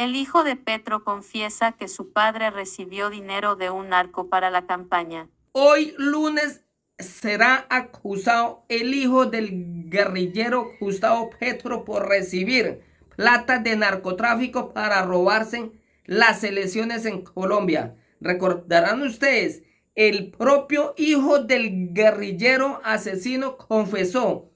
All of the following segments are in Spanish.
El hijo de Petro confiesa que su padre recibió dinero de un narco para la campaña. Hoy lunes será acusado el hijo del guerrillero Gustavo Petro por recibir plata de narcotráfico para robarse las elecciones en Colombia. Recordarán ustedes, el propio hijo del guerrillero asesino confesó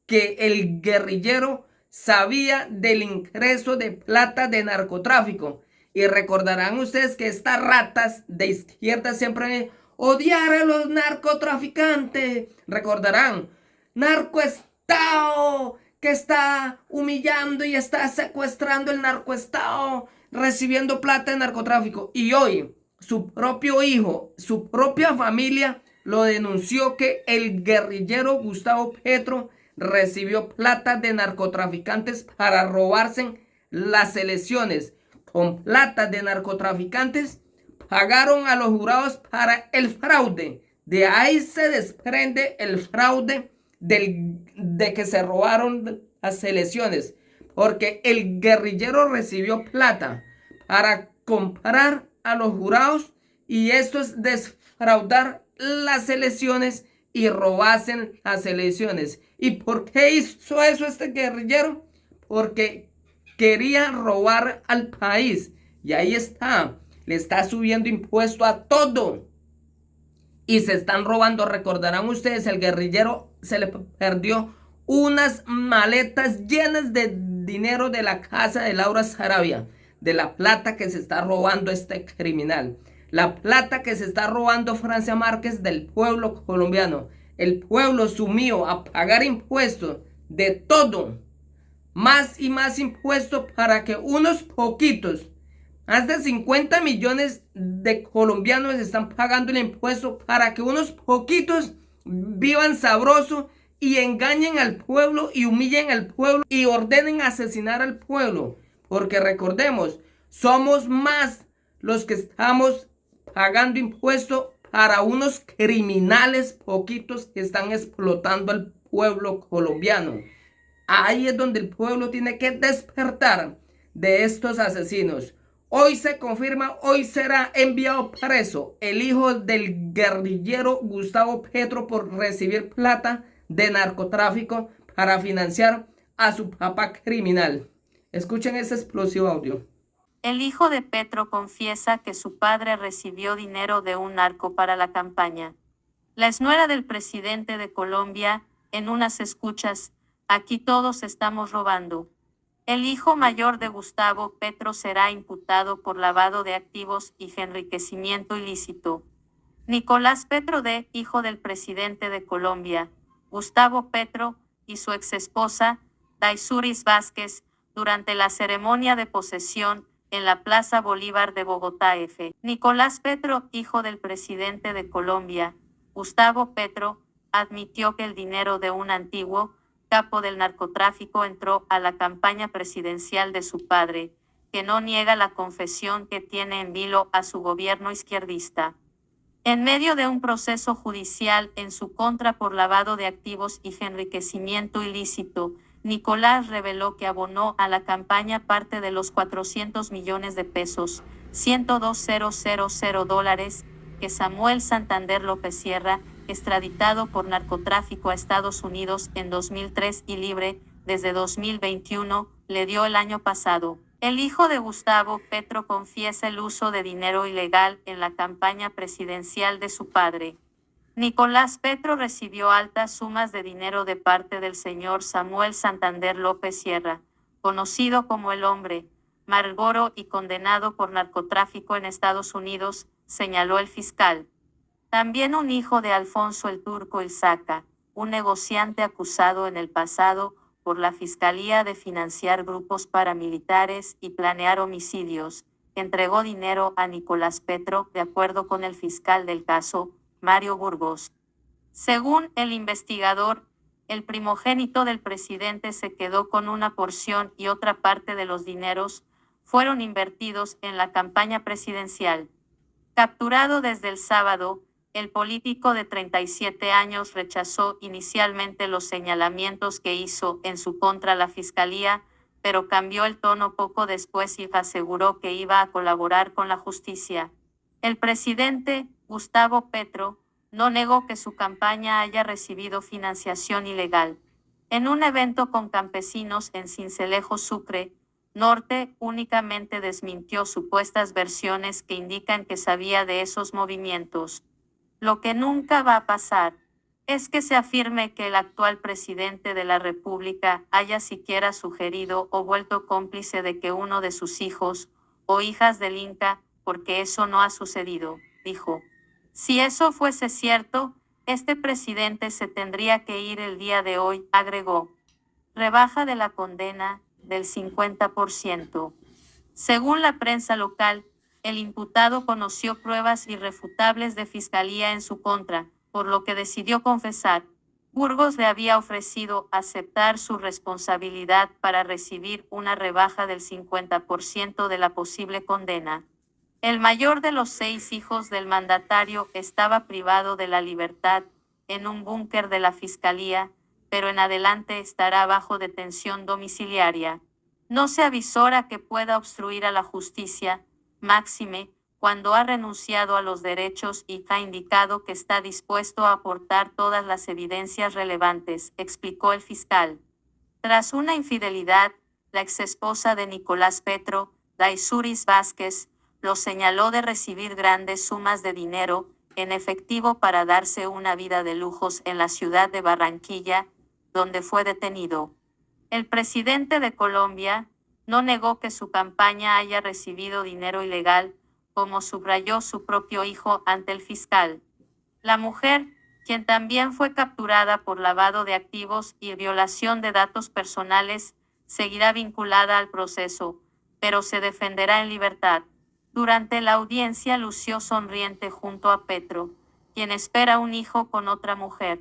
que el guerrillero sabía del ingreso de plata de narcotráfico. Y recordarán ustedes que estas ratas de izquierda siempre odiar a los narcotraficantes. Recordarán, narcoestado que está humillando y está secuestrando el narcoestado, recibiendo plata de narcotráfico. Y hoy su propio hijo, su propia familia lo denunció que el guerrillero Gustavo Petro recibió plata de narcotraficantes para robarse las elecciones. Con plata de narcotraficantes pagaron a los jurados para el fraude. De ahí se desprende el fraude de que se robaron las elecciones. Porque el guerrillero recibió plata para comprar a los jurados y esto es defraudar las elecciones y robasen las elecciones. ¿Y por qué hizo eso este guerrillero? Porque quería robar al país. Y ahí está, le está subiendo impuesto a todo. Y se están robando, recordarán ustedes, el guerrillero se le perdió unas maletas llenas de dinero de la casa de Laura Sarabia, de la plata que se está robando este criminal. La plata que se está robando Francia Márquez del pueblo colombiano. El pueblo sumió a pagar impuestos de todo. Más y más impuestos para que unos poquitos, más de 50 millones de colombianos están pagando el impuesto para que unos poquitos vivan sabroso y engañen al pueblo y humillen al pueblo y ordenen asesinar al pueblo. Porque recordemos, somos más los que estamos pagando impuestos para unos criminales poquitos que están explotando al pueblo colombiano. Ahí es donde el pueblo tiene que despertar de estos asesinos. Hoy se confirma, hoy será enviado preso el hijo del guerrillero Gustavo Petro por recibir plata de narcotráfico para financiar a su papá criminal. Escuchen ese explosivo audio. El hijo de Petro confiesa que su padre recibió dinero de un narco para la campaña. La exnuera del presidente de Colombia, en unas escuchas, aquí todos estamos robando. El hijo mayor de Gustavo Petro será imputado por lavado de activos y enriquecimiento ilícito. Nicolás Petro D., hijo del presidente de Colombia, Gustavo Petro, y su exesposa, Daisuris Vázquez, durante la ceremonia de posesión en la Plaza Bolívar de Bogotá F. Nicolás Petro, hijo del presidente de Colombia, Gustavo Petro, admitió que el dinero de un antiguo capo del narcotráfico entró a la campaña presidencial de su padre, que no niega la confesión que tiene en vilo a su gobierno izquierdista. En medio de un proceso judicial en su contra por lavado de activos y enriquecimiento ilícito, Nicolás reveló que abonó a la campaña parte de los 400 millones de pesos, $102,000, que Samuel Santander López Sierra, extraditado por narcotráfico a Estados Unidos en 2003 y libre desde 2021, le dio el año pasado. El hijo de Gustavo Petro confiesa el uso de dinero ilegal en la campaña presidencial de su padre. Nicolás Petro recibió altas sumas de dinero de parte del señor Samuel Santander López Sierra, conocido como El Hombre Marlboro y condenado por narcotráfico en Estados Unidos, señaló el fiscal. También un hijo de Alfonso el Turco Ilzaca, un negociante acusado en el pasado por la Fiscalía de financiar grupos paramilitares y planear homicidios, entregó dinero a Nicolás Petro, de acuerdo con el fiscal del caso, Mario Burgos. Según el investigador, el primogénito del presidente se quedó con una porción y otra parte de los dineros fueron invertidos en la campaña presidencial. Capturado desde el sábado, el político de 37 años rechazó inicialmente los señalamientos que hizo en su contra la Fiscalía, pero cambió el tono poco después y aseguró que iba a colaborar con la justicia. El presidente, Gustavo Petro, no negó que su campaña haya recibido financiación ilegal. En un evento con campesinos en Sincelejo, Sucre, Norte, únicamente desmintió supuestas versiones que indican que sabía de esos movimientos. Lo que nunca va a pasar es que se afirme que el actual presidente de la República haya siquiera sugerido o vuelto cómplice de que uno de sus hijos o hijas delinca, porque eso no ha sucedido, dijo. Si eso fuese cierto, este presidente se tendría que ir el día de hoy, agregó. Rebaja de la condena del 50%. Según la prensa local, el imputado conoció pruebas irrefutables de fiscalía en su contra, por lo que decidió confesar. Burgos le había ofrecido aceptar su responsabilidad para recibir una rebaja del 50% de la posible condena. El mayor de los 6 hijos del mandatario estaba privado de la libertad en un búnker de la fiscalía, pero en adelante estará bajo detención domiciliaria. No se avisora que pueda obstruir a la justicia, máxime, cuando ha renunciado a los derechos y ha indicado que está dispuesto a aportar todas las evidencias relevantes, explicó el fiscal. Tras una infidelidad, la exesposa de Nicolás Petro, Daisuris Vázquez, lo señaló de recibir grandes sumas de dinero en efectivo para darse una vida de lujos en la ciudad de Barranquilla, donde fue detenido. El presidente de Colombia no negó que su campaña haya recibido dinero ilegal, como subrayó su propio hijo ante el fiscal. La mujer, quien también fue capturada por lavado de activos y violación de datos personales, seguirá vinculada al proceso, pero se defenderá en libertad. Durante la audiencia lució sonriente junto a Petro, quien espera un hijo con otra mujer.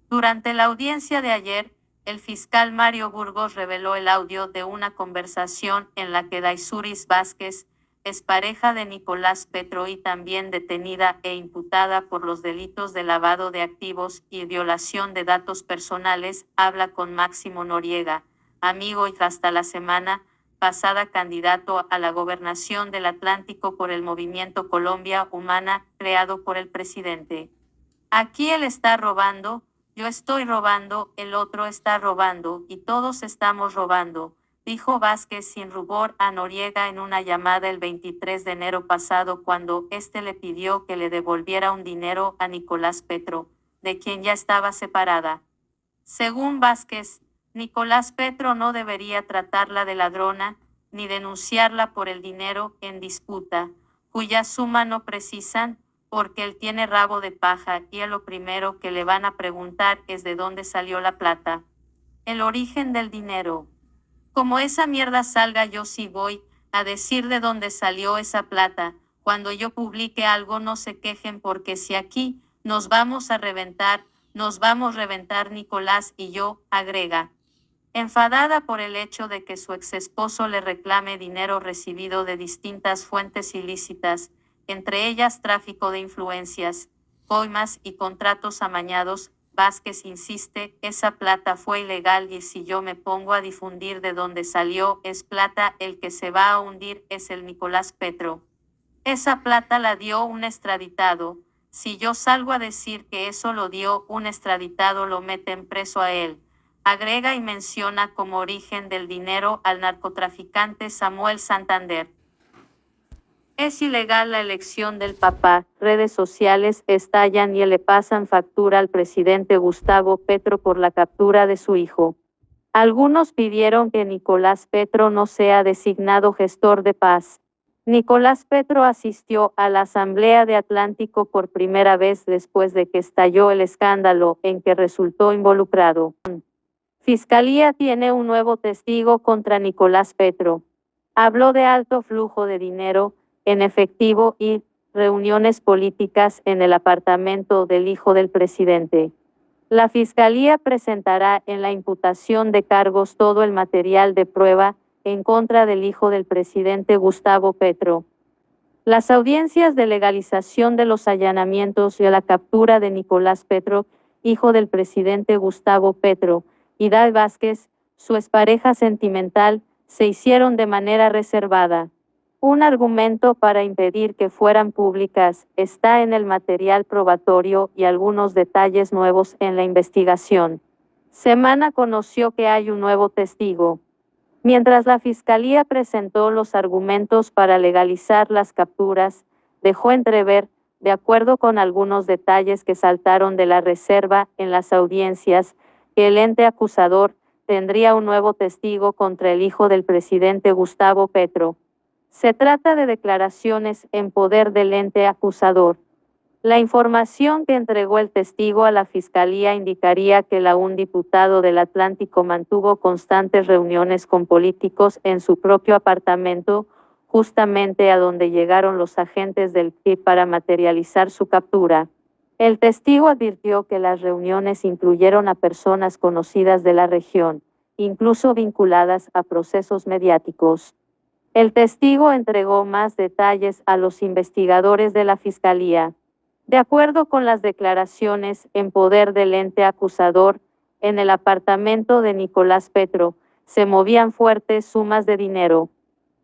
Durante la audiencia de ayer, el fiscal Mario Burgos reveló el audio de una conversación en la que Daisuris Vázquez, expareja de Nicolás Petro y también detenida e imputada por los delitos de lavado de activos y violación de datos personales, habla con Máximo Noriega, amigo y hasta la semana pasada candidato a la gobernación del Atlántico por el movimiento Colombia Humana, creado por el presidente. Aquí él está robando, yo estoy robando, el otro está robando y todos estamos robando, dijo Vázquez sin rubor a Noriega en una llamada el 23 de enero pasado cuando éste le pidió que le devolviera un dinero a Nicolás Petro, de quien ya estaba separada. Según Vázquez, Nicolás Petro no debería tratarla de ladrona, ni denunciarla por el dinero en disputa, cuya suma no precisan, porque él tiene rabo de paja y a lo primero que le van a preguntar es de dónde salió la plata. El origen del dinero. Como esa mierda salga, yo sí voy a decir de dónde salió esa plata. Cuando yo publique algo no se quejen porque si aquí nos vamos a reventar, nos vamos a reventar Nicolás y yo, agrega. Enfadada por el hecho de que su exesposo le reclame dinero recibido de distintas fuentes ilícitas, entre ellas tráfico de influencias, coimas y contratos amañados, Vázquez insiste, esa plata fue ilegal y si yo me pongo a difundir de dónde salió es plata, el que se va a hundir es el Nicolás Petro. Esa plata la dio un extraditado, si yo salgo a decir que eso lo dio un extraditado lo meten preso a él. Agrega y menciona como origen del dinero al narcotraficante Samuel Santander. Es ilegal la elección del papá, redes sociales estallan y le pasan factura al presidente Gustavo Petro por la captura de su hijo. Algunos pidieron que Nicolás Petro no sea designado gestor de paz. Nicolás Petro asistió a la Asamblea de Atlántico por primera vez después de que estalló el escándalo en que resultó involucrado. Fiscalía tiene un nuevo testigo contra Nicolás Petro. Habló de alto flujo de dinero en efectivo y reuniones políticas en el apartamento del hijo del presidente. La Fiscalía presentará en la imputación de cargos todo el material de prueba en contra del hijo del presidente Gustavo Petro. Las audiencias de legalización de los allanamientos y a la captura de Nicolás Petro, hijo del presidente Gustavo Petro, y Dai Vázquez, su expareja sentimental, se hicieron de manera reservada. Un argumento para impedir que fueran públicas está en el material probatorio y algunos detalles nuevos en la investigación. Semana conoció que hay un nuevo testigo. Mientras la Fiscalía presentó los argumentos para legalizar las capturas, dejó entrever, de acuerdo con algunos detalles que saltaron de la reserva en las audiencias, que el ente acusador tendría un nuevo testigo contra el hijo del presidente Gustavo Petro. Se trata de declaraciones en poder del ente acusador. La información que entregó el testigo a la Fiscalía indicaría que un diputado del Atlántico mantuvo constantes reuniones con políticos en su propio apartamento, justamente a donde llegaron los agentes del PRI para materializar su captura. El testigo advirtió que las reuniones incluyeron a personas conocidas de la región, incluso vinculadas a procesos mediáticos. El testigo entregó más detalles a los investigadores de la Fiscalía. De acuerdo con las declaraciones en poder del ente acusador, en el apartamento de Nicolás Petro se movían fuertes sumas de dinero.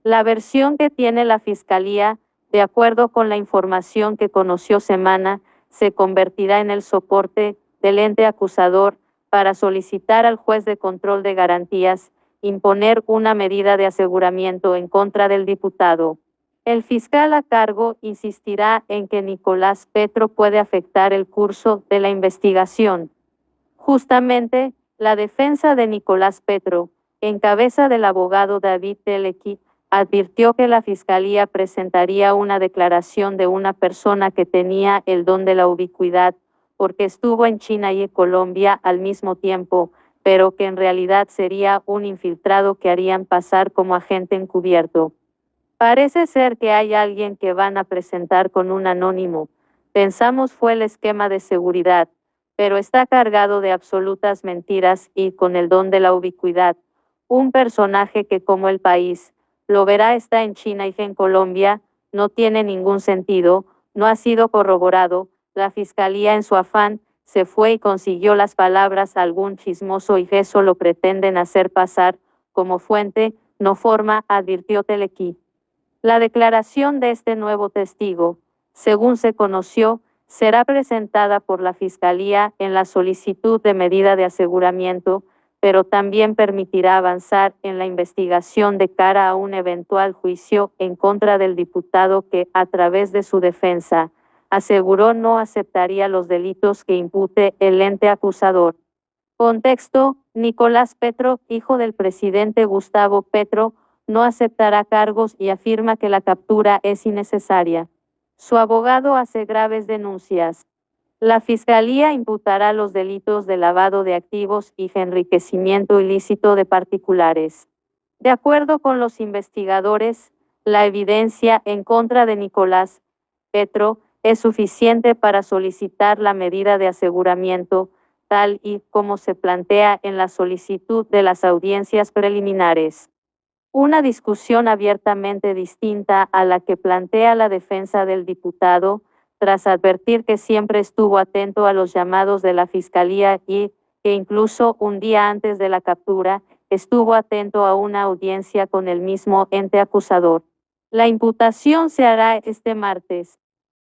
La versión que tiene la Fiscalía, de acuerdo con la información que conoció Semana, se convertirá en el soporte del ente acusador para solicitar al juez de control de garantías imponer una medida de aseguramiento en contra del diputado. El fiscal a cargo insistirá en que Nicolás Petro puede afectar el curso de la investigación. Justamente, la defensa de Nicolás Petro, en cabeza del abogado David Telequi, advirtió que la Fiscalía presentaría una declaración de una persona que tenía el don de la ubicuidad, porque estuvo en China y en Colombia al mismo tiempo, pero que en realidad sería un infiltrado que harían pasar como agente encubierto. Parece ser que hay alguien que van a presentar con un anónimo. Pensamos fue el esquema de seguridad, pero está cargado de absolutas mentiras y con el don de la ubicuidad. Un personaje que como el país lo verá está en China y en Colombia, no tiene ningún sentido, no ha sido corroborado. La Fiscalía en su afán se fue y consiguió las palabras a algún chismoso y eso lo pretenden hacer pasar como fuente, no forma, advirtió Telequi. La declaración de este nuevo testigo, según se conoció, será presentada por la Fiscalía en la solicitud de medida de aseguramiento, pero también permitirá avanzar en la investigación de cara a un eventual juicio en contra del diputado que, a través de su defensa, aseguró no aceptaría los delitos que impute el ente acusador. Contexto: Nicolás Petro, hijo del presidente Gustavo Petro, no aceptará cargos y afirma que la captura es innecesaria. Su abogado hace graves denuncias. La Fiscalía imputará los delitos de lavado de activos y enriquecimiento ilícito de particulares. De acuerdo con los investigadores, la evidencia en contra de Nicolás Petro es suficiente para solicitar la medida de aseguramiento, tal y como se plantea en la solicitud de las audiencias preliminares. Una discusión abiertamente distinta a la que plantea la defensa del diputado, tras advertir que siempre estuvo atento a los llamados de la Fiscalía y que incluso un día antes de la captura, estuvo atento a una audiencia con el mismo ente acusador. La imputación se hará este martes.